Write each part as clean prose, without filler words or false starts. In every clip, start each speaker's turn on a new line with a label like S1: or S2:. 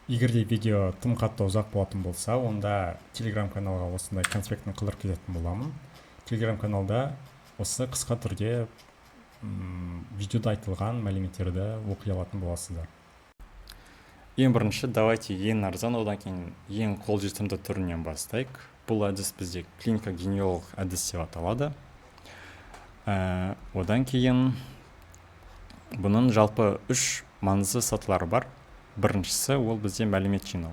S1: Егер де видео тым қатты ұзақ болатын болса, онда телеграм-каналға осындай конспектін қылдырып кететін боламын. Телеграм-каналда осы қысқа түрде видеода айтылған мәліметтерді оқи алатын боласыздар. Ең бірінші, давайте ең арзан, одан кейін ең қолжетімді түрінен бастайық. Бұл әдіс бізде клиника генеолог әдіс деп аталады. Одан кейін бұның жалпы үш маңызды сатылары бар. Біріншісі ол бізде мәлімет жинау.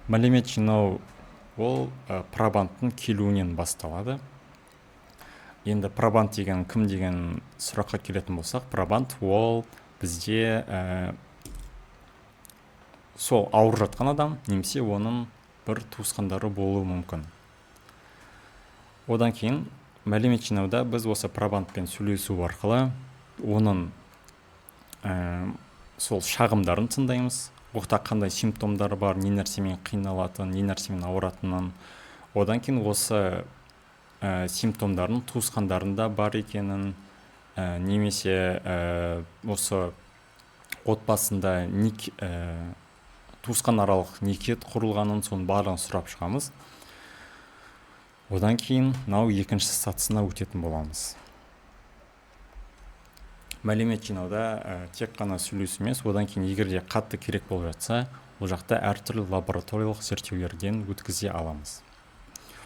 S1: Мәлімет жинау ол пробандтың келуінен басталады. Енді пробанд деген кім деген сұраққа келетін болсақ, пробанд ол бізде сол ауырып жатқан адам, немесе оның бір туысқандары болуы мүмкін. Одан кейін мәлімет жинауда біз осы пробандпен сөйлесу арқылы оның сол шағымдарын тыңдаймыз. Оқта қандай симптомдары бар, не нәрсемен қиналатын, не нәрсемен ауыратынын. Одан кейін осы симптомдардың туысқандарында бар екенін, немесе осы отбасында туысқан аралық некет құрылғанын, соның барлығын сұрап шығамыз. Одан кейін екінші сатысына өтетін боламыз. Мәлімет жинауда тек қана сөйлесу емес, одан кейін егер де қатты керек болып жатса, ол жақта әртүрлі лабораториялық зерттеулерден өткізе аламыз.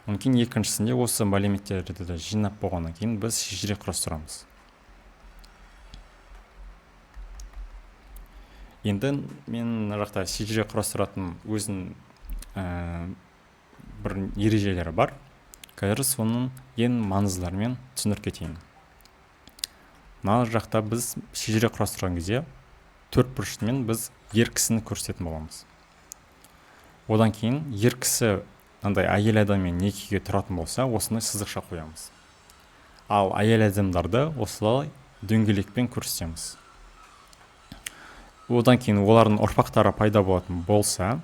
S1: Одан кейін екіншісінде осы мәліметтерді жинап болғаннан кейін біз шежіре құрастырамыз. Енді мен жақта шежіре құрастыратын өзінің бір ережелері бар. Қазір соның ең маңыздыларымен түсіндіріп кетейін. Мына жақта біз шежіре құрастырған кезде төрт бұрышымен біз ер кісіні көрсететін боламыз. Одан кейін ер кісі әйел адаммен некеге тұратын болса, осындай сызықша қоямыз. Ал әйел адамдарды осылай дөңгелекпен көрсетеміз. Одан кейін олардың ұрпақтары пайда болатын болса,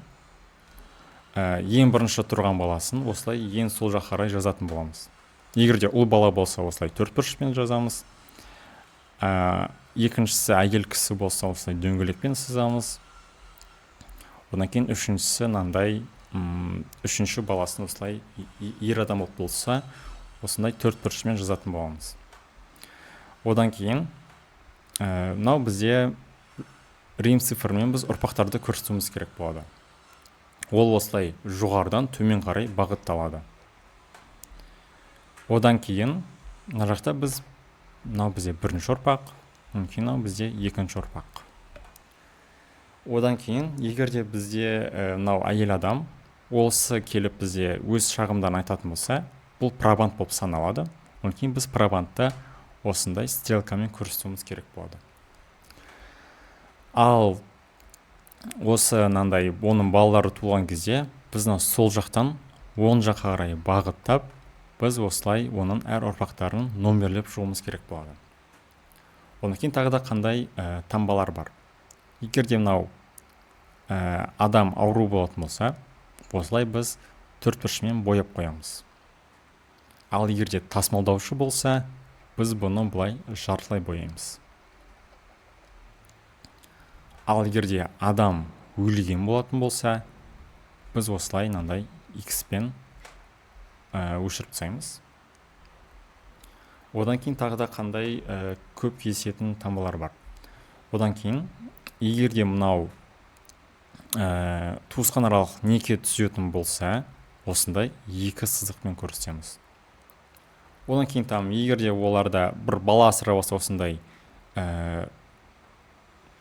S1: ең бірінші тұрған баласын осылай ең сол жаққа қарай жазатын боламыз. Егер де ұл бала болса, осылай төрт бұрышпен жазамыз. Екіншісі әйел кісі болса, осылай дөңгелекпен сызамыз. Одан кейін үшіншісі үшінші баласын осылай ер адам болса, осындай төрт бұрышпен жазатын боламыз. Одан кейін бізде рим цифрымен біз ұрпақтарды көрсетуіміз керек болады. Ол осылай жоғарыдан төмен қарай бағытталады. Одан кейін жақта бізде бірінші ұрпақ, кейін бізде екінші ұрпақ. Одан кейін егер де бізде әйел адам осы келіп бізде өз шағымдарын айтатын болса, бұл пробанд болып саналады. Одан кейін біз пробандты осындай стрелкамен көрсетуіміз керек болады. Ал осы оның балалары туылған кезде біз сол жақтан оң жаққа қарай бағыттап, біз осылай оның әр ұрпақтарын номерлеп шығуымыз керек болады. Одан кейін тағы да қандай таңбалар бар. Егер де адам ауру болатын болса, осылай біз төрт бұрышымен бояп қоямыз. Ал егер де тасымалдаушы болса, біз бұны бұлай жартылай бояймыз. Ал егер де адам өлген болатын болса, біз осылай X-пен өшіріп тастаймыз. Одан кейін тағы да қандай көп кездесетін таңбалар бар. Одан кейін егер де туысқан аралық неке түзетін болса, осындай екі сызықпен көрсетеміз. Одан кейін егер де оларда бір бала асырап болса, осындай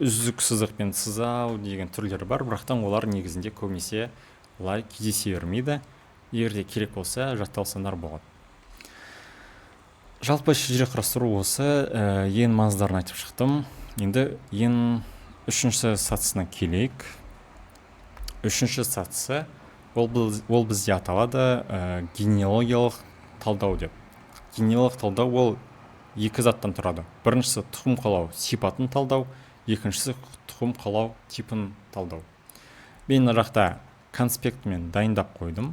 S1: үзік сызықпен сызау деген түрлері бар, бірақтан олар негізінде көбінесе олай кездесе бермейді. Егер де керек болса, жатталсандар болады. Жалпы шежіре құрастыру осы ең маңыздыларын айтып шықтым. Енді ең үшінші сатысына келейік. Үшінші сатысы ол бізде аталады генеалогиялық талдау деп. Генеалогиялық талдау ол екі заттан тұрады. Біріншісі тұқым қуалау сипатын талдау, екіншісі тұқым қуалау типін талдау. Мен жақта конспектімен дайындап қойдым.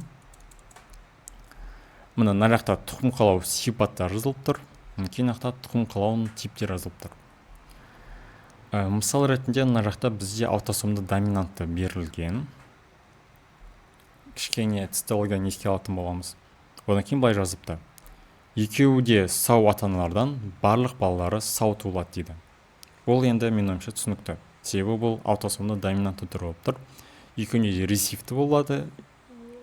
S1: Мына жақта тұқым қуалау сипаттары жазылып тұр. Кейін жақта тұқым қуалауының типтері жазылып тұр. Мысал ретінде мына жақта бізде аутосомды доминантты берілген. Кішкене цитологияны еске алатын боламыз. Одан кейін былай жазыпты: екеуі де сау ата-аналардан барлық балалары сау туылады дейді. Ол енді менің ойымша түсінікті. Себебі бұл аутосомды доминантты түрі болып тұр. Екеуіне де ресивті болады,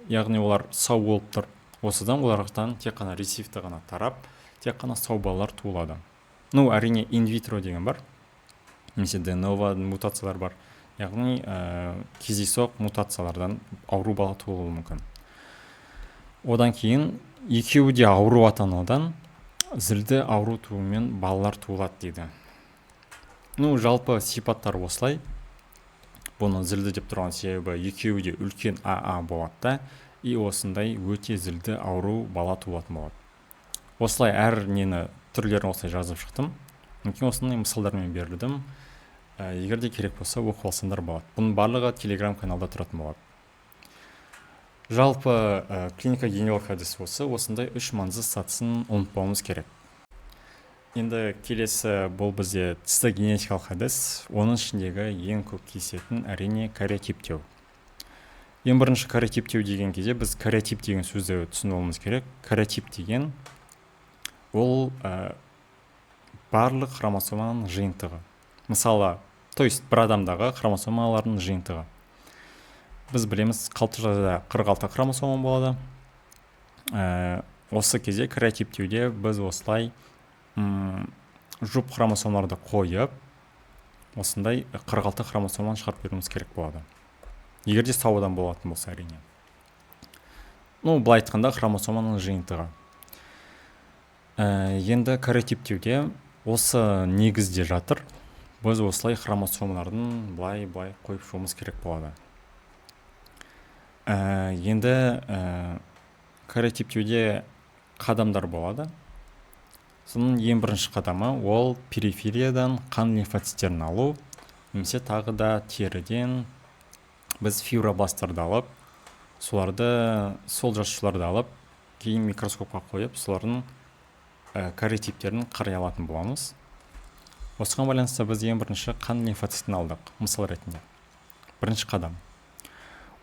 S1: яғни олар сау болып тұр. Осыдан олардан тек қана ресивті ғана тарап, тек қана сау балалар туылады. Әрине инвитро деген бар, немесе де-ново мутациялар бар. Яғни кездейсоқ мутациялардан ауру бала туылуы мүмкін. Одан кейін екеуі де ауру ата-анадан зілді ауру туымен балалар туылады дейді. Жалпы сипаттар осылай. Бұны зілді деп тұрған себебі екеуі де үлкен АА болады да, и осындай өте зілді ауру бала туылатын болады. Осылай әр нені түрлерін осылай жазып шықтым. Мүмкін осындай мысалдармен бердім. Егер де керек болса оқып алсаңдар болады. Бұның барлығы Telegram каналда тұратын болады. Жалпы клиника генеалогиялық әдіс осындай 3 маңызды сатысын ұмытпауымыз керек. Енді келесі бұл бізде цитогенетикалық әдіс. Оның ішіндегі ең көп кездесетін әрине кариотиптеу. Ең бірінші кариотиптеу деген кезде біз кариотип деген сөзді түсінуіміз керек. Кариотип деген ол барлық хромосоманың жиынтығы. Мысалы, бір адамдағы хромосомалардың жиынтығы. Біз білеміз, қалыпты 46 хромосома болады. Осы кезде кариотиптеуде біз осылай жұп хромосомаларды қойып, осындай 46 хромосоманы шығарып беруіміз керек болады. Егерде сау адам болатын болса әрине. Былай айтқанда хромосоманың жиынтығы. Енді кариотиптеуде осы негізде жатыр. Біз осылай хромосомалардың былай қойып шығуымыз керек болады. Енді кариотиптеуде қадамдар болады. Соның ең бірінші қадамы ол перифериядан қан лимфоциттерін алу, немесе тағы да теріден біз фибробласттарды алып, соларды сол жасушаларды алып, кейін микроскопқа қойып, солардың кариотиптерін қарай алатын боламыз. Осыған байланысты біз ең бірінші қан лимфоцитін алдық, мысал ретінде. Бірінші қадам.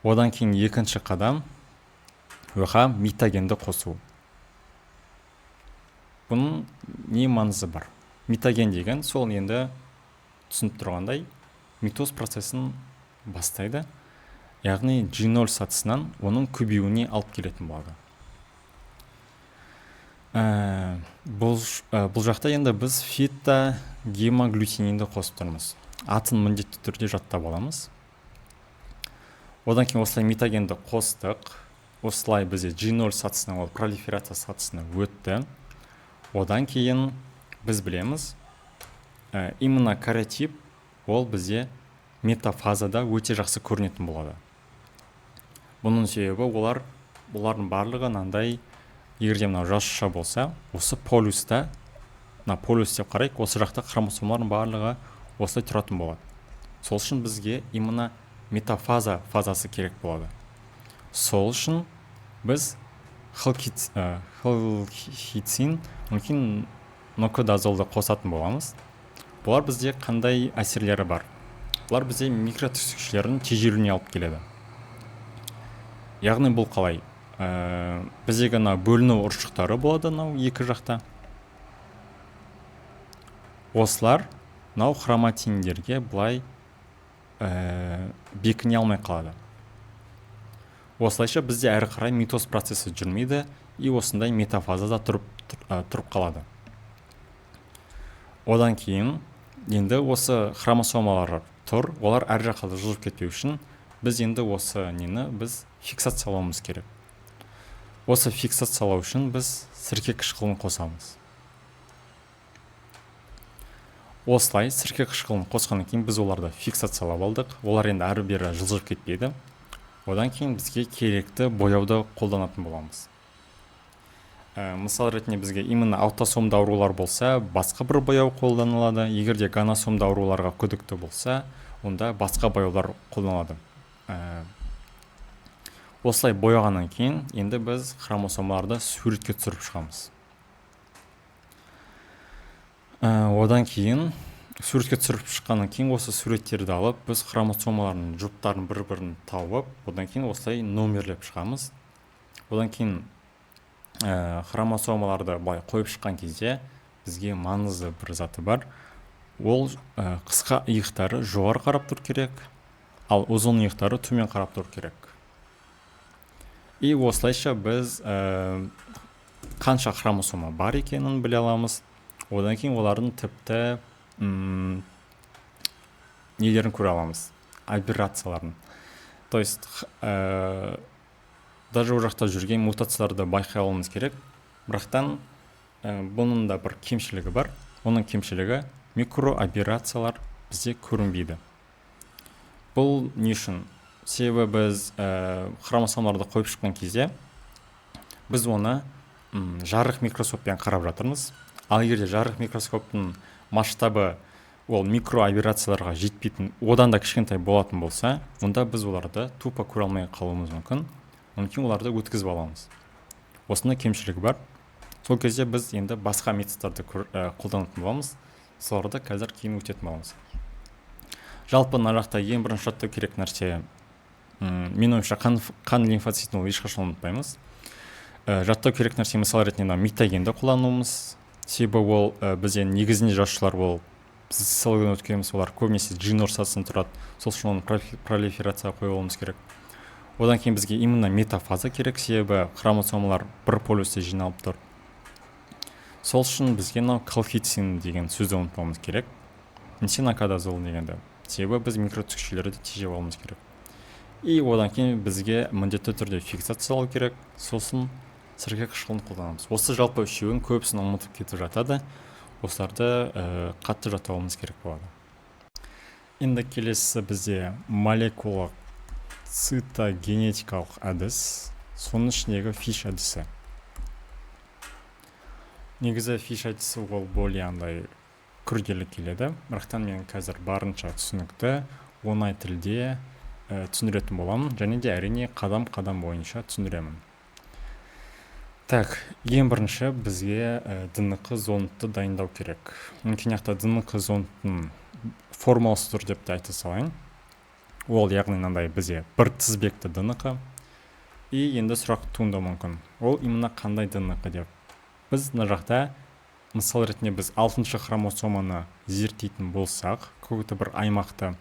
S1: Одан кейін екінші қадам оған митогенді қосу. Бұның не маңызы бар? Митоген деген сол енді түсініп тұрғандай митоз процесін бастайды. Яғни G0 сатысынан оның көбеюіне алып келетін болады. Бұл жақта енді біз фета-гемоглютининді қосып тұрмыз. Атын міндетті түрде жаттап аламыз. Одан кейін осылай митогенді қостық. Осылай бізде G0 сатысынан ол пролиферация сатысына өтті. Одан кейін біз білеміз, именно кариотип ол бізде метафазада өте жақсы көрінетін болады. Бұның себебі бұлардың барлығы мынандай, егерде мынау жасуша болса, осы полюста, полюс деп қарайық, осы жақта хромосомалардың барлығы осылай тұратын болады. Сол үшін бізге именно метафаза фазасы керек болады. Сол үшін біз хлорхицин, мүмкін нокодазолды қосатын боламыз. Бұлар бізде қандай әсерлері бар? Бұлар бізде микротүкшелердің тежелуіне алып келеді. Яғни бұл қалай? Біздегі бөліну ұршықтары болады екі жақта. Осылар хроматиндерге бұлай бекіне алмай қалады. Осылайша бізде әрі қарай митоз процесі жүрмейді, и осындай метафазада тұрып қалады. Одан кейін енді осы хромосомалар тұр, олар әр жаққа жылжып кетпеу үшін біз енді осы біз фиксациялауымыз керек. Осы фиксациялау үшін біз сірке қышқылын қосамыз. Осылай сірке қышқылын қосқаннан кейін біз оларды фиксациялап алдық. Олар енді әрі бері жылжып кетпейді. Одан кейін бізге керекті бояуды қолданатын боламыз. Мысал ретінде бізге именно аутосомды аурулар болса, басқа бір бояу қолданылады. Егер де гоносомды ауруларға күдікті болса, онда басқа бояулар қолданылады. Осылай бояғаннан кейін енді біз хромосомаларды суретке түсіріп шығамыз. Одан кейін суретке түсіріп шыққаннан кейін осы суреттерді алып біз хромосомалардың жұптарын бір-бірін тауып, одан кейін осылай номерлеп шығамыз. Одан кейін хромосомаларды былай қойып шыққан кезде бізге маңызды бір заты бар. Ол қысқа иықтары жоғары қарап тұру керек, ал ұзын иықтары төмен қарап тұру керек. И осылайша біз қанша хромосома бар екенін біле аламыз. Одан кейін олардың тіпті нелерін көре аламыз, аберрацияларын. То есть даже ол жақта жүрген мутацияларды байқай алуымыз керек. Бірақтан бұның да бір кемшілігі бар. Оның кемшілігі микроаберрациялар бізде көрінбейді. Бұл не үшін? Себебі біз хромосомаларды қойып шыққан кезде біз оны жарық микроскоппен қарап жатырмыз. Ал егерде жарық микроскоптың масштабы ол микроаберрацияларға жетпейтін, одан да кішкентай болатын болса, онда біз оларды тупо көре алмай қалуымыз мүмкін. Мүмкін оларды өткізіп аламыз. Осында кемшілігі бар. Сол кезде біз енді басқа методтарды қолданатын боламыз. Соларды қазір кейін өтетін боламыз. Жалпы мына жақта ең бірінші жаттау керек нәрсе, мен ойымша қан лимфоцитін ол ешқашан ұмытпаймыз. Жаттау керек нәрсе мысал ретінде митогенді қолдануымыз. Себебі ол бізден негізінде жасушалар ол біз социологиядан өткеніміз, олар көбінесе жин ұрсасын тұрады. Сол үшін оны пролиферацияға қойып алуымыз керек. Одан кейін бізге именно метафаза керек, себебі хромосомалар бір полюсте жиналып тұр. Сол үшін бізге колхицин деген сөзді ұмытпауымыз керек. Нисинокадазол дегенді. Себебі біз микротүкшелерді тежеп алуымыз керек. И одан кейін бізге міндетті түрде фиксациялау керек. Сосын сірке қышқылын қолданамыз. Осы жалпы үшеуін көбісін ұмытып кетіп жатады. Осыларды қатты жаттауымыз керек болады. Енді келесі бізде молекулалық цитогенетикалық әдіс, соның ішіндегі фиш әдісі. Негізі фиш әдісі ол более андай күрделі келеді. Бірақтан мен қазір барынша түсінікті, оңай тілде түсіндіретін боламын, және де әрине қадам-қадам бойынша түсіндіремін. Так, ең бірінші бізге ДНК зондты дайындау керек. Мүмкін яқта ДНК зондтың формуласы тұр деп те айта салайын. Ол яғни мынандай бізде бір тізбекті ДНК. И енді сұрақ туындауы мүмкін. Ол именно қандай ДНК деп. Біз мына жақта мысал ретінде біз 6-шы хромосоманы зерттейтін болсақ, какой-то бір аймақты,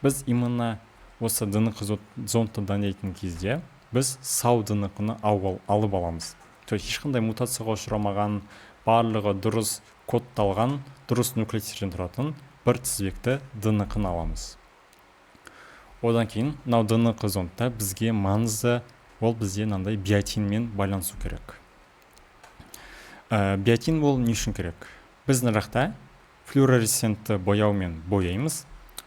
S1: біз именно осы ДНК зондты дайындайтын кезде біз сау ДНК-ны алып аламыз. То есть ешқандай мутацияға ұшырамаған, барлығы дұрыс кодталған, дұрыс нуклеотидтен тұратын бір тізбекті ДНК-ны аламыз. Одан кейін мынау ДНК зондта бізге маңызды, ол бізде мынандай биотинмен байланысу керек. Биотин ол не үшін керек? Біз мына жақта флюоресцентті бояумен бояймыз.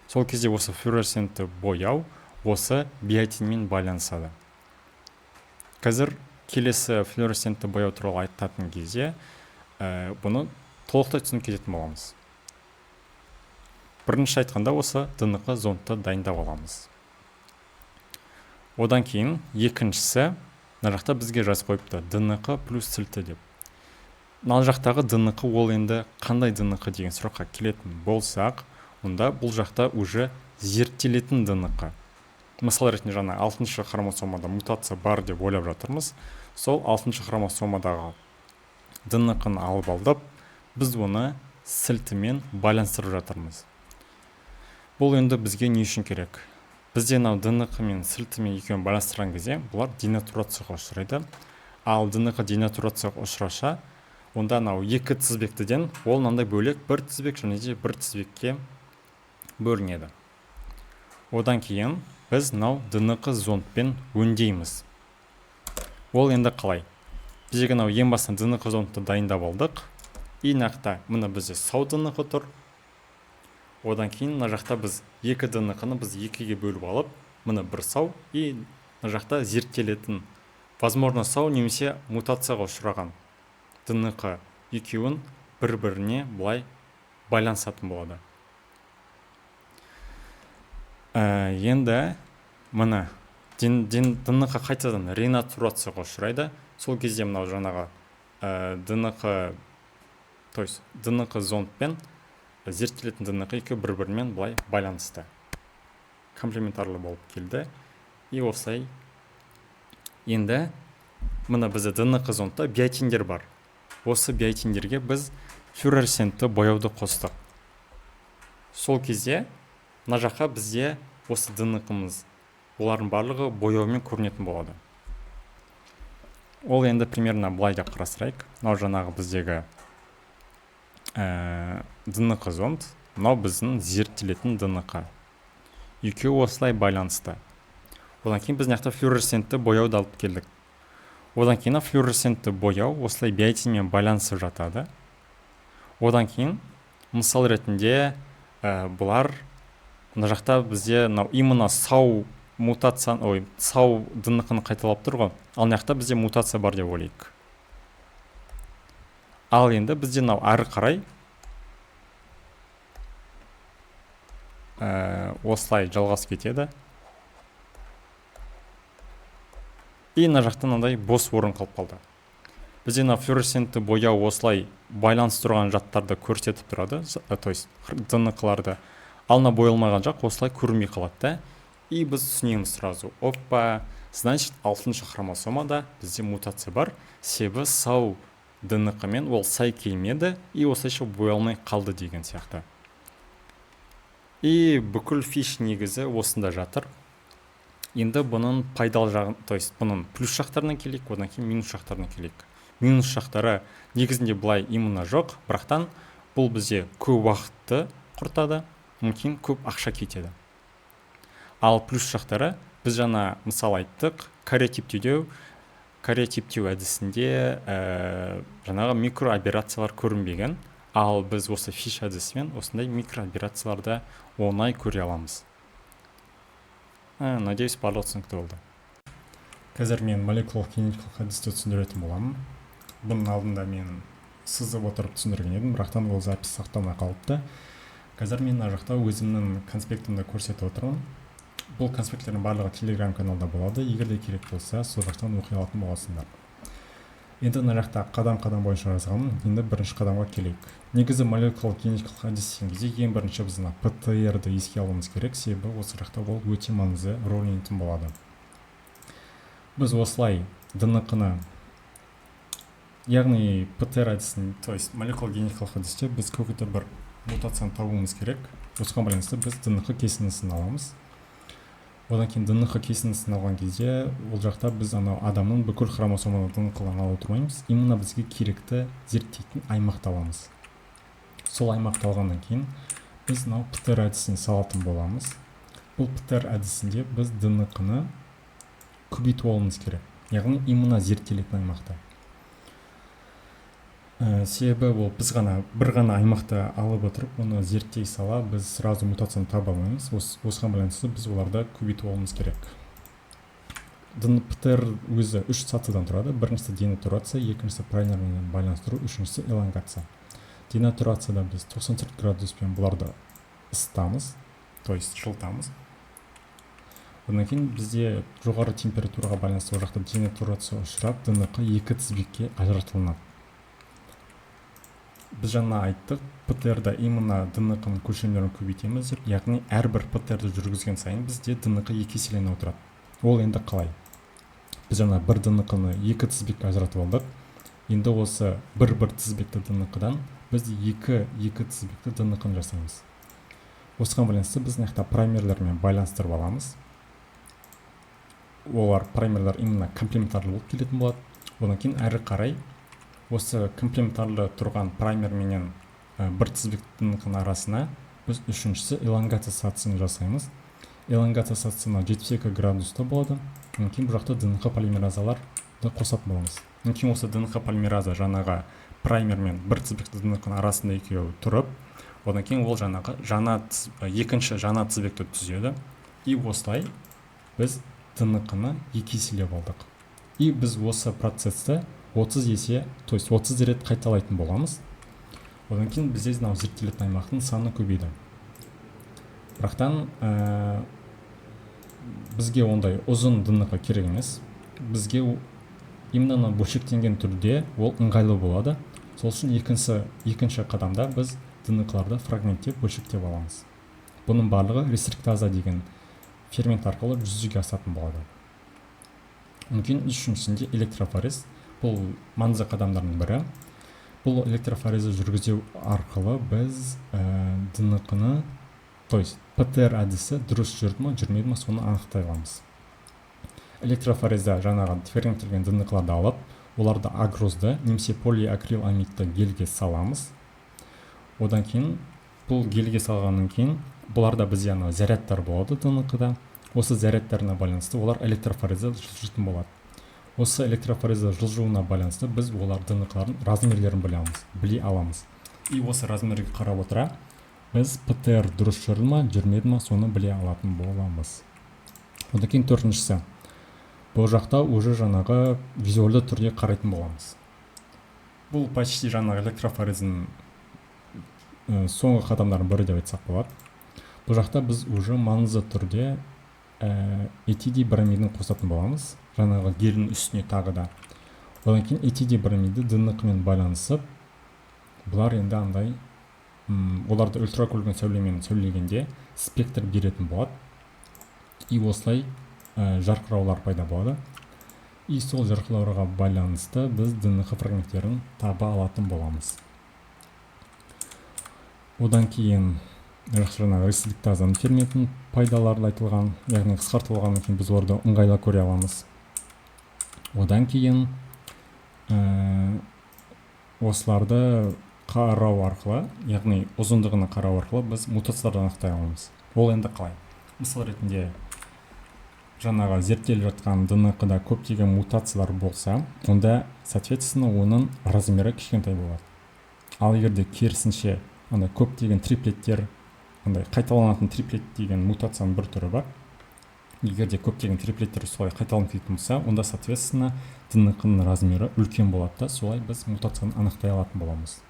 S1: Сол кезде осы флюоресцентті бояу осы биотинмен байланысады. Қазір келесі флюоресцентті бояу туралы айтатын кезде бұны толықтай түсініп кететін боламыз. Бірінші айтқанда осы ДНК зондты дайындап аламыз. Одан кейін екіншісі, мына жақта бізге жазып қойыпты ДНК плюс сілті деп. Мына жақтағы ДНК ол енді қандай ДНК деген сұраққа келетін болсақ, онда бұл жақта уже зерттелетін ДНК. Мысал ретінде жаңа 6-шы хромосомада мутация бар деп ойлап жатырмыз. Сол 6-шы хромосомадағы ДНК-ны алып алдып, біз оны сілтімен байланыстырып жатырмыз. Бұл енді бізге не үшін керек? Бізде ДНК мен сілтімен екеуін байланыстырған кезде бұлар денатурацияға ұшырайды. Ал ДНК денатурацияға ұшыраса, онда екі тізбектіден ол мынандай бөлек бір тізбек және де бір тізбекке бөлінеді. Одан кейін біз ДНК зондпен өңдейміз. Ол енді қалай? Бізге ең басынан ДНК зондты дайындап алдық. И нақты мына бізде сау ДНК тұр. Одан кейін мына жақта біз екі ДНК-ны біз екіге бөліп алып, мына бір сау и мына жақта зерттелетін, возможно сау немесе мутацияға ұшыраған ДНК екеуін бір-біріне былай байланысатын болады. Енді мына ДНК қайтадан ренатурацияға ұшырайды. Сол кезде мынау жаңағы ДНК зондпен зерттелетін днқ екеуі бір-бірімен былай байланысты, комплементарлы болып келді. И осылай енді мына бізде днқ зондта биотиндер бар. Осы биотиндерге біз флюоресцентті бояуды қостық. Сол кезде мына жаққа бізде осы днқымыз, олардың барлығы бояумен көрінетін болады. Ол енді примерно былай деп қарастырайық. Мынау жаңағы біздегі днқ зонд, мынау біздің зерттелетін днқ. Екеуі осылай байланысты. Одан кейін біз мына флюоресцентті бояуды алып келдік. Одан кейін флюоресцентті бояу осылай биотинмен байланысып жатады. Одан кейін мысал ретінде бұлар мына жақта бізде именно сау сау днқ-ны қайталап тұр ғой. Ал мына жақта бізде мутация бар деп ойлайық. Ал енді бізде ары қарай осылай жалғасып кетеді. И мына жақта мынандай бос орын қалып қалды. Бізде флюоресцентті бояу осылай байланыс тұрған жаттарды көрсетіп тұрады, то есть днқ-ларды. Ал мына боялмаған жақ осылай көрінбей қалады да. И біз түсінеміз сразу. Опа, значит, 6-шы хромосомада бізде мутация бар. Себебі сау днқ-мен ол сай келмеді, и осылайша боялмай қалды деген сияқты. И бүкіл фиш негізі осында жатыр. Енді бұның пайдалы жағын, то есть бұның плюс жақтарына келейік, одан кейін минус жақтарына келейік. Минус жақтары негізінде былай именно жоқ, бірақтан бұл бізде көп уақытты құртады, мүмкін көп ақша кетеді. Ал плюс жақтары біз жаңа мысал айттық, кариотиптеу әдісінде жаңағы микрооперациялар көрінбеген, ал біз осы фиш әдісімен осындай микрооперацияларды оңай көре аламыз. Надеюсь, барлығы түсінікті болды. Қазір мен молекулалық кинетикалық әдісті түсіндіретін боламын. Бұның алдында мен сызып отырып түсіндірген едім, бірақтан ол запись сақталмай қалыпты. Қазір мен мына жақта өзімнің конспектімді көрсетіп отырмын. Бұл конспекттердің барлығы Telegram каналда болады. Егер де керек болса, сол жақтан оқи алатын боласыңдар. Енді мына жақта қадам-қадам бойынша жазғанмын. Енді бірінші қадамға келейік. Негізі молекулалық кинетикалық әдіс деген кезде ең бірінші біз ПТР-ді еске алуымыз керек, себебі осы жақта ол өте маңызды рөл ойнайтын болады. Біз осылай днқ-ны, яғни ПТР әдісін, то есть молекулалық генетикалық әдісте біз көкеті бір мутацияны табуымыз керек. Осыған байланысты біз днқ кесіндісін аламыз. Одан кейін днқ кесіндісін алған кезде ол жақта біз адамның бүкіл хромосомалы днқ-ларын алып отырмаймыз. Именно бізге керекті зерттейтін аймақты аламыз. Сол аймақты алғаннан кейін біз ПТР әдісін салатын боламыз. Бұл ПТР әдісінде біз днқ-ны көбейтіп алуымыз керек. Яғни именно зерттелетін аймақты. Себебі ол біз бір ғана аймақты алып отырып, оны зерттей сала, біз сразу мутацияны таба алмаймыз. Осыған байланысты біз оларды көбейтіп алуымыз керек. ПТР өзі 3 сатыдан тұрады. Біріншісі денатурация, екіншісі праймермен байланыстыру, үшіншісі элонгация. Денатурацияда біз 94 градуспен бұларды ысытамыз, то есть жылытамыз. Одан кейін бізде жоғары температураға байланысты ол жақта денатурация ұшырап, днқ екі тізбекке ажыратылынады. Біз жаңа айттық, ПТР-да именно днқ-ның көлшемдерін көбейтеміз деп, яғни әрбір ПТР-ді жүргізген сайын бізде днқ екі еселене отырады. Ол енді қалай? Біз жаңа бір днқ-ны екі тізбекке ажыратып алдық. Енді осы бір тізбекті днқ-дан біз екі тізбекті днқ-ны жасаймыз. Осыған байланысты біз мына праймерлермен байланыстырып аламыз. Олар праймерлер именно комплементарлы болып келетін болады. Одан кейін әрі қарай осы комплементарлы тұрған праймер менен бір тізбекті днқ-ның арасына біз үшіншісі элонгация сатысын жасаймыз. Элонгация сатысына 72 градуста болады. Мүмкін бұл жақта днқ полимеразаларды қосатын боламыз. Мүмкін осы днқ полимераза жаңағы праймер мен бір тізбекті днқ-ның арасында екеуі тұрып, одан кейін ол екінші жаңа тізбекті түзеді. И осылай біз днқ-ны екі еселеп алдық. И біз осы процессті 30 есе, то есть 30 рет қайталайтын боламыз. Одан кейін бізде зерттелетін аймақтың саны көбейді. Бірақтан бізге ондай ұзын днқ керек емес. Бізге именно бөлшектенген түрде ол ыңғайлы болады. Сол үшін екінші қадамда біз днкларды фрагменттеп бөлшектеп аламыз. Бұның барлығы рестриктаза деген фермент арқылы жүзеге асатын болады. Мүмкін үшіншісінде электрофорез. Бұл маңызды қадамдардың бірі. Бұл электрофорезді жүргізу арқылы біз днқны, то есть ПТР әдісі дұрыс жүрді ма, жүрмеді ма, соны анықтай аламыз. Электрофорезда жаңағы ферменттелген днкларды алып, оларды агрозды немесе полиакриламидті гельге саламыз. Одан кейін бұл гельге салғаннан кейін бұларда бізде зарядтар болады днқда. Осы зарядтарына байланысты олар электрофорезді жылжытын болады. Осы электрофорезді жылжуына байланысты біз олар днклардың размерлерін біле аламыз. И осы размерге қарап отыра біз ПТР дұрыс жүрді ма, жүрмеді ма, соны біле алатын боламыз. Одан кейін төртіншісі. Бұл жақта уже жаңағы визуалды түрде қарайтын боламыз. Бұл почти жаңағы электрофорездің соңғы қадамдардың бірі деп айтсақ болады. Бұл жақта біз уже маңызды түрде этидибромидін қосатын боламыз. Жаңағы гельдің үстіне тағы да. Одан кейін этидибромиді днқмен байланысып, бұлар енді андай, оларды ультракүлгін сәулемен сөйлегенде спектр беретін болады. И осылай жарқыраулар пайда болады. И сол жарқырауларға байланысты біз днқ фрагменттерін таба алатын боламыз. Одан кейін жаңағы рестриктазаның ферментінің пайдалары айтылған, яғни қысқартылғаннан кейін біз оларды ыңғайлы көре аламыз. Одан кейін осыларды қарау арқылы, яғни ұзындығына қарау арқылы біз мутацияларды анықтай аламыз. Ол енді қалай? Мысал ретінде жаңағы зерттеліп жатқан днқда көптеген мутациялар болса, онда соответственно оның размері кішкентай болады. Ал егерде керісінше көптеген триплеттер, қайталанатын триплет деген мутацияның бір түрі бар. Егерде көптеген триплеттер солай қайталанып кететін болса, онда соответственно днқның размері үлкен болады да, солай біз мутацияны анықтай алатын боламыз.